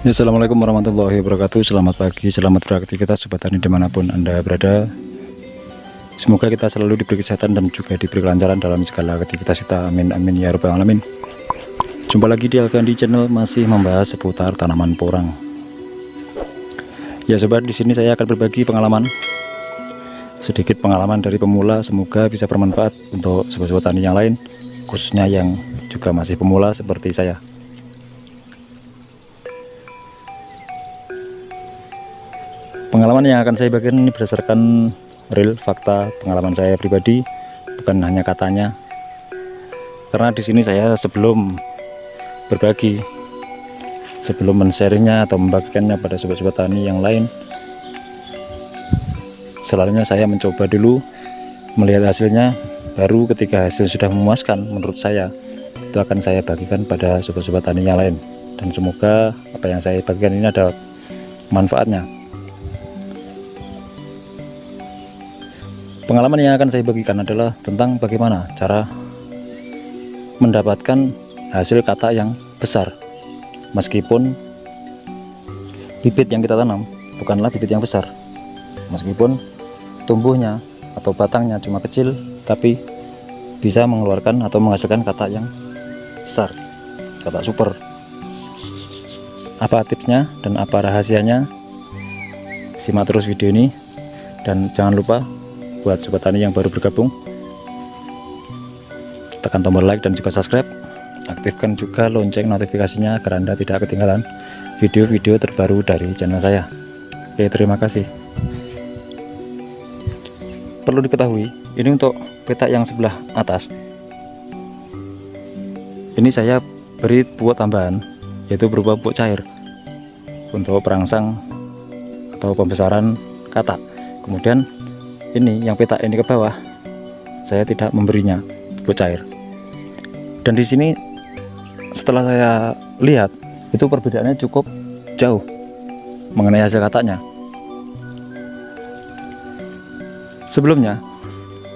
Ya, Assalamualaikum warahmatullahi wabarakatuh. Selamat pagi, selamat beraktivitas sobat tani dimanapun Anda berada. Semoga kita selalu diberi kesehatan dan juga diberi kelancaran dalam segala aktivitas kita. Amin amin ya rabbal alamin. Jumpa lagi di Alfiandi Channel, masih membahas seputar tanaman porang. Ya sobat, di sini saya akan berbagi pengalaman, sedikit pengalaman dari pemula. Semoga bisa bermanfaat untuk sobat-sobat tani yang lain, khususnya yang juga masih pemula seperti saya. Pengalaman yang akan saya bagikan ini berdasarkan real fakta pengalaman saya pribadi, bukan hanya katanya. Karena di sini saya sebelum berbagi, sebelum men-sharingnya atau membagikannya pada sobat-sobat tani yang lain, selalunya saya mencoba dulu, melihat hasilnya, baru ketika hasil sudah memuaskan menurut saya, itu akan saya bagikan pada sobat-sobat tani yang lain. Dan semoga apa yang saya bagikan ini ada manfaatnya. Pengalaman yang akan saya bagikan adalah tentang bagaimana cara mendapatkan hasil kata yang besar, meskipun bibit yang kita tanam bukanlah bibit yang besar, meskipun tumbuhnya atau batangnya cuma kecil, tapi bisa mengeluarkan atau menghasilkan kata yang besar, kata super. Apa tipsnya dan apa rahasianya? Simak terus video ini, dan jangan lupa buat sobat tani yang baru bergabung, tekan tombol like dan juga subscribe, aktifkan juga lonceng notifikasinya agar Anda tidak ketinggalan video-video terbaru dari channel saya. Oke, terima kasih. Perlu diketahui, ini untuk petak yang sebelah atas, ini saya beri pupuk tambahan, yaitu berupa pupuk cair untuk perangsang atau pembesaran kata. Kemudian ini yang petak ini ke bawah, saya tidak memberinya pupuk cair. Dan di sini setelah saya lihat, itu perbedaannya cukup jauh mengenai hasil katanya. Sebelumnya,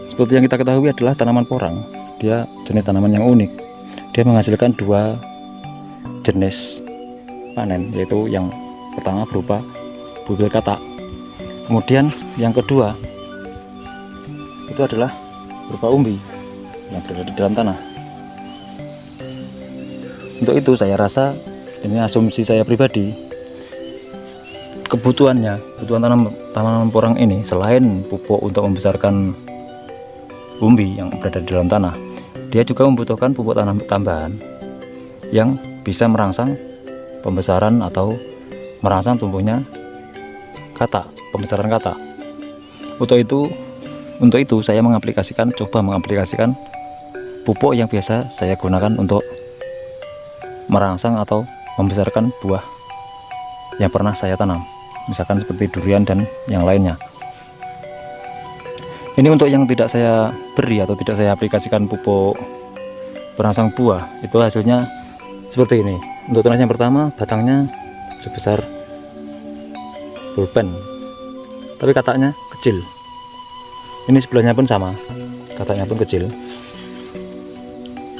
seperti yang kita ketahui adalah tanaman porang, dia jenis tanaman yang unik. Dia menghasilkan dua jenis panen, yaitu yang pertama berupa bubil kata, kemudian yang kedua itu adalah berupa umbi yang berada di dalam tanah. Untuk itu saya rasa, ini asumsi saya pribadi, kebutuhan tanaman porang ini selain pupuk untuk membesarkan umbi yang berada di dalam tanah, dia juga membutuhkan pupuk tanam tambahan yang bisa merangsang pembesaran atau merangsang tumbuhnya kata, pembesaran kata. Untuk itu saya coba mengaplikasikan pupuk yang biasa saya gunakan untuk merangsang atau membesarkan buah yang pernah saya tanam, misalkan seperti durian dan yang lainnya. Ini untuk yang tidak saya beri atau tidak saya aplikasikan pupuk perangsang buah, itu hasilnya seperti ini. Untuk tunas yang pertama, batangnya sebesar pulpen, tapi katanya kecil. Ini sebelahnya pun sama, katanya pun kecil.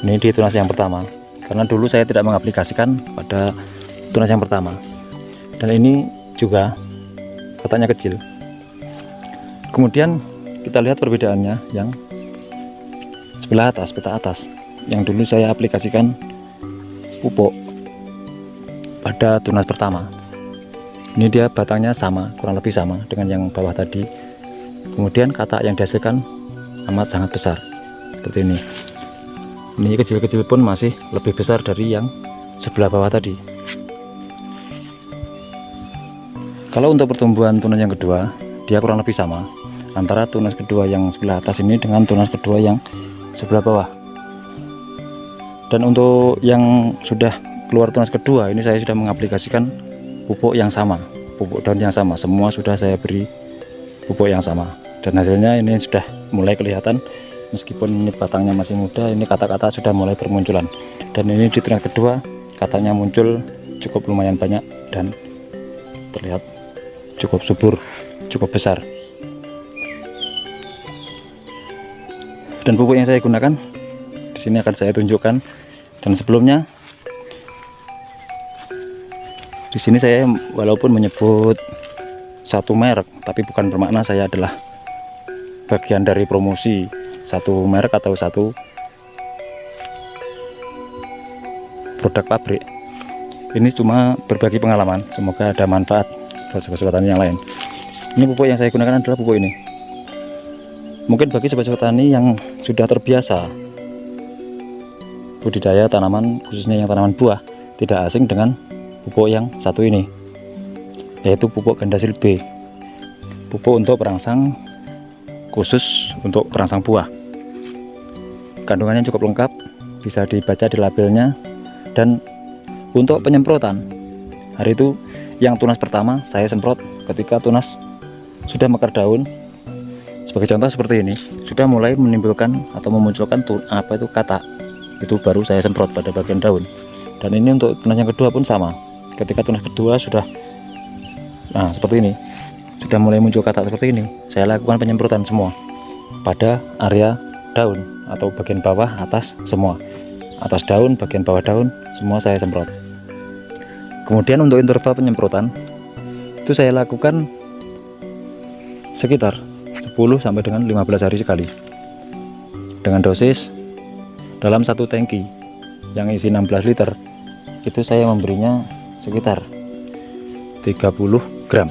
Ini di tunas yang pertama, karena dulu saya tidak mengaplikasikan pada tunas yang pertama. Dan ini juga katanya kecil. Kemudian kita lihat perbedaannya yang sebelah atas, peta atas, yang dulu saya aplikasikan pupuk pada tunas pertama. Ini dia batangnya sama, kurang lebih sama dengan yang bawah tadi. Kemudian kata yang dihasilkan amat sangat besar, seperti ini. Ini kecil-kecil pun masih lebih besar dari yang sebelah bawah tadi. Kalau untuk pertumbuhan tunas yang kedua, dia kurang lebih sama antara tunas kedua yang sebelah atas ini dengan tunas kedua yang sebelah bawah. Dan untuk yang sudah keluar tunas kedua, ini saya sudah mengaplikasikan pupuk yang sama, pupuk daun yang sama. Semua sudah saya beri pupuk yang sama, dan hasilnya ini sudah mulai kelihatan. Meskipun ini batangnya masih muda, ini kata-kata sudah mulai bermunculan. Dan ini di tunas kedua, katanya muncul cukup lumayan banyak dan terlihat cukup subur, cukup besar. Dan pupuk yang saya gunakan di sini akan saya tunjukkan. Dan sebelumnya Di sini saya walaupun menyebut satu merek, tapi bukan bermakna saya adalah bagian dari promosi satu merek atau satu produk pabrik. Ini cuma berbagi pengalaman, semoga ada manfaat buat sobat-sobat tani yang lain. Ini pupuk yang saya gunakan adalah pupuk ini. Mungkin bagi sobat-sobat tani yang sudah terbiasa budidaya tanaman, khususnya yang tanaman buah, tidak asing dengan pupuk yang satu ini, yaitu pupuk Gandasil B, pupuk untuk perangsang, khusus untuk perangsang buah. Kandungannya cukup lengkap, bisa dibaca di labelnya. Dan untuk penyemprotan, hari itu yang tunas pertama saya semprot ketika tunas sudah mekar daun. Sebagai contoh seperti ini, sudah mulai menimbulkan atau memunculkan kata, itu baru saya semprot pada bagian daun. Dan ini untuk tunas yang kedua pun sama, ketika tunas kedua sudah seperti ini, sudah mulai muncul kata seperti ini, saya lakukan penyemprotan semua pada area daun atau bagian bawah, atas, semua atas daun, bagian bawah daun, semua saya semprot. Kemudian untuk interval penyemprotan itu saya lakukan sekitar 10 sampai dengan 15 hari sekali, dengan dosis dalam satu tangki yang isi 16 liter itu saya memberinya sekitar 30 gram.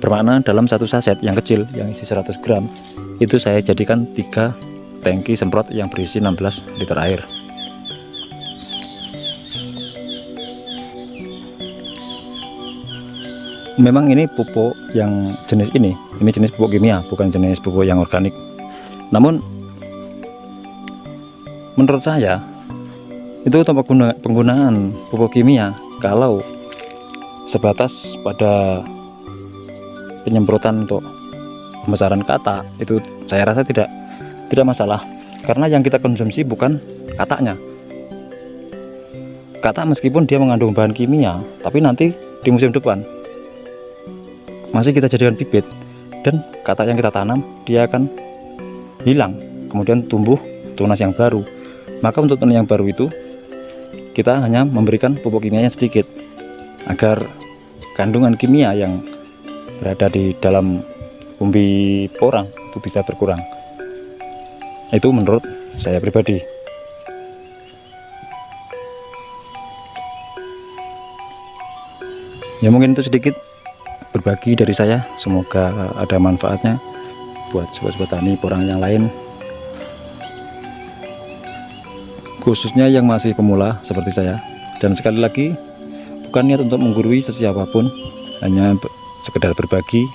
Bermakna dalam satu saset yang kecil yang isi 100 gram itu saya jadikan 3 tangki semprot yang berisi 16 liter air. Memang ini pupuk yang jenis ini jenis pupuk kimia, bukan jenis pupuk yang organik. Namun menurut saya itu untuk penggunaan pupuk kimia, kalau sebatas pada penyemprotan untuk pembesaran kata, itu saya rasa tidak masalah, karena yang kita konsumsi bukan katanya. Kata meskipun dia mengandung bahan kimia, tapi nanti di musim depan masih kita jadikan bibit, dan kata yang kita tanam dia akan hilang, kemudian tumbuh tunas yang baru. Maka untuk tunas yang baru itu kita hanya memberikan pupuk kimianya sedikit, agar kandungan kimia yang berada di dalam umbi porang itu bisa berkurang. Itu menurut saya pribadi. Ya mungkin itu sedikit berbagi dari saya, semoga ada manfaatnya buat sobat-sobat tani porang yang lain, khususnya yang masih pemula seperti saya. Dan sekali lagi, bukan niat untuk menggurui sesiapapun, hanya sekedar berbagi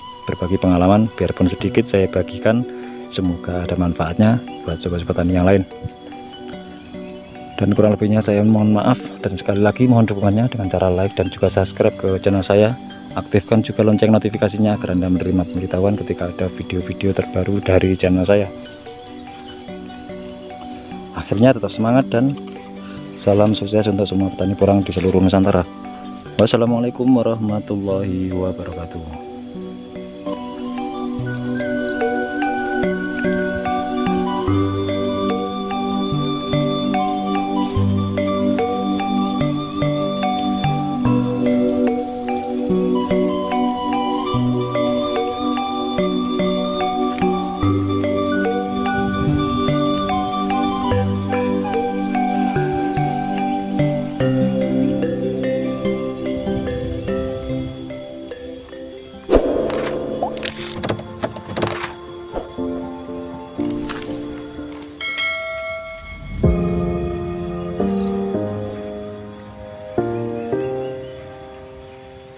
pengalaman, biarpun sedikit saya bagikan, semoga ada manfaatnya buat sobat-sobat tani yang lain. Dan kurang lebihnya saya mohon maaf, dan sekali lagi mohon dukungannya dengan cara like dan juga subscribe ke channel saya. Aktifkan juga lonceng notifikasinya agar Anda menerima pemberitahuan ketika ada video-video terbaru dari channel saya. Akhirnya tetap semangat dan salam sukses untuk semua petani porang di seluruh Nusantara. Wassalamualaikum warahmatullahi wabarakatuh.